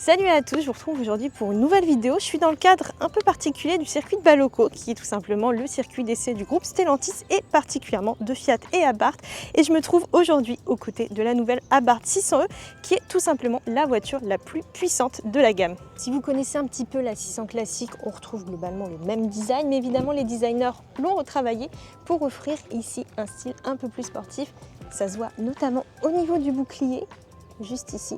Salut à tous, je vous retrouve aujourd'hui pour une nouvelle vidéo. Je suis dans le cadre un peu particulier du circuit de Baloco, qui est tout simplement le circuit d'essai du groupe Stellantis et particulièrement de Fiat et Abarth. Et je me trouve aujourd'hui aux côtés de la nouvelle Abarth 600e, qui est tout simplement la voiture la plus puissante de la gamme. Si vous connaissez un petit peu la 600 classique, on retrouve globalement le même design, mais évidemment les designers l'ont retravaillé pour offrir ici un style un peu plus sportif. Ça se voit notamment au niveau du bouclier, juste ici.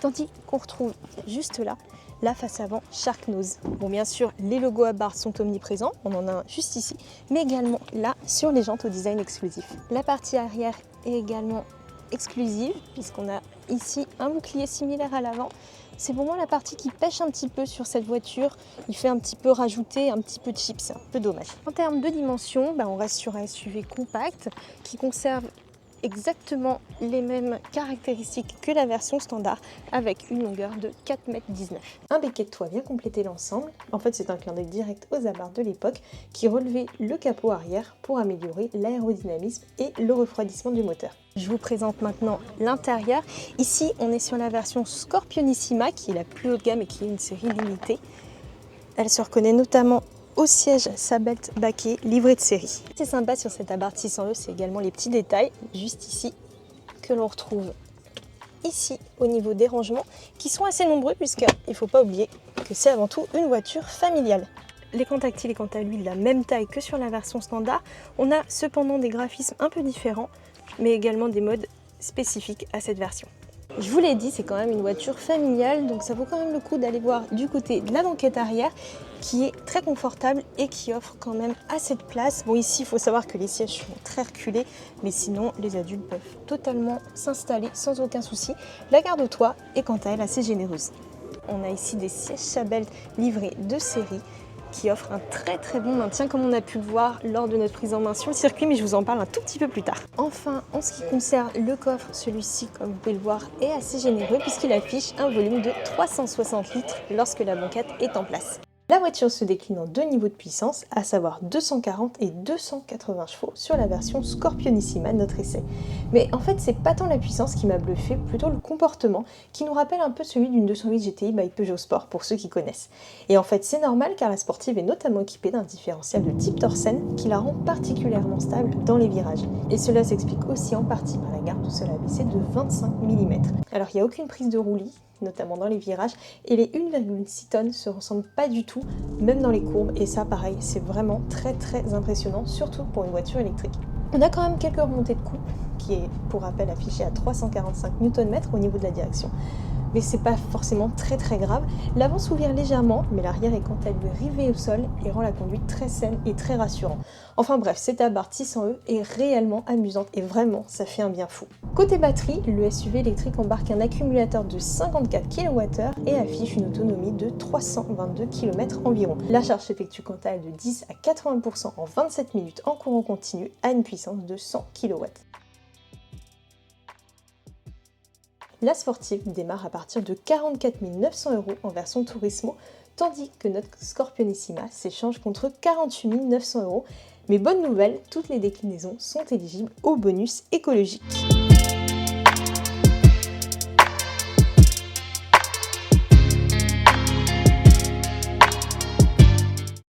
Tandis qu'on retrouve juste là, la face avant Shark Nose. Bon, bien sûr, les logos Abarth sont omniprésents, on en a un juste ici, mais également là sur les jantes au design exclusif. La partie arrière est également exclusive, puisqu'on a ici un bouclier similaire à l'avant. C'est pour moi la partie qui pêche un petit peu sur cette voiture. Il fait un petit peu rajouter un petit peu de chip, c'est un peu dommage. En termes de dimension, on reste sur un SUV compact qui conserve exactement les mêmes caractéristiques que la version standard avec une longueur de 4,19 m. Un béquet de toit vient compléter l'ensemble. En fait, c'est un clin d'œil direct aux Abarth de l'époque qui relevait le capot arrière pour améliorer l'aérodynamisme et le refroidissement du moteur. Je vous présente maintenant l'intérieur. Ici, on est sur la version Scorpionissima qui est la plus haut de gamme et qui est une série limitée. Elle se reconnaît notamment au siège Sabelt baquet livré de série. Ce qui est sympa sur cette Abarth 600e, c'est également les petits détails, juste ici, que l'on retrouve ici au niveau des rangements, qui sont assez nombreux puisqu'il ne faut pas oublier que c'est avant tout une voiture familiale. L'écran tactile est quant à lui de la même taille que sur la version standard. On a cependant des graphismes un peu différents, mais également des modes spécifiques à cette version. Je vous l'ai dit, c'est quand même une voiture familiale, donc ça vaut quand même le coup d'aller voir du côté de la banquette arrière, qui est très confortable et qui offre quand même assez de place. Bon, ici, il faut savoir que les sièges sont très reculés, mais sinon, les adultes peuvent totalement s'installer sans aucun souci. La garde-toit est quant à elle assez généreuse. On a ici des sièges Sabelt livrés de série, qui offre un très bon maintien comme on a pu le voir lors de notre prise en main sur le circuit, mais je vous en parle un tout petit peu plus tard. Enfin, en ce qui concerne le coffre, celui-ci, comme vous pouvez le voir, est assez généreux puisqu'il affiche un volume de 360 litres lorsque la banquette est en place. La voiture se décline en deux niveaux de puissance, à savoir 240 et 280 chevaux sur la version Scorpionissima de notre essai. Mais en fait, c'est pas tant la puissance qui m'a bluffé, plutôt le comportement qui nous rappelle un peu celui d'une 208 GTI by Peugeot Sport pour ceux qui connaissent. Et en fait, c'est normal car la sportive est notamment équipée d'un différentiel de type Torsen qui la rend particulièrement stable dans les virages. Et cela s'explique aussi en partie par la garde au sol abaissée de 25 mm. Alors, il n'y a aucune prise de roulis, notamment dans les virages, et les 1,6 tonnes se ressemblent pas du tout, même dans les courbes, et ça pareil, c'est vraiment très impressionnant, surtout pour une voiture électrique. On a quand même quelques remontées de couple, qui est pour rappel affiché à 345 Nm au niveau de la direction, mais c'est pas forcément très grave. L'avant s'ouvre légèrement, mais l'arrière est quant à lui rivé au sol et rend la conduite très saine et très rassurante. Enfin bref, cette Abarth 600e est réellement amusante et vraiment, ça fait un bien fou. Côté batterie, le SUV électrique embarque un accumulateur de 54 kWh et affiche une autonomie de 322 km environ. La charge s'effectue quant à elle de 10 à 80% en 27 minutes en courant continu à une puissance de 100 kW. La sportive démarre à partir de 44 900 € en version Turismo, tandis que notre Scorpionissima s'échange contre 48 900 €. Mais bonne nouvelle, toutes les déclinaisons sont éligibles au bonus écologique.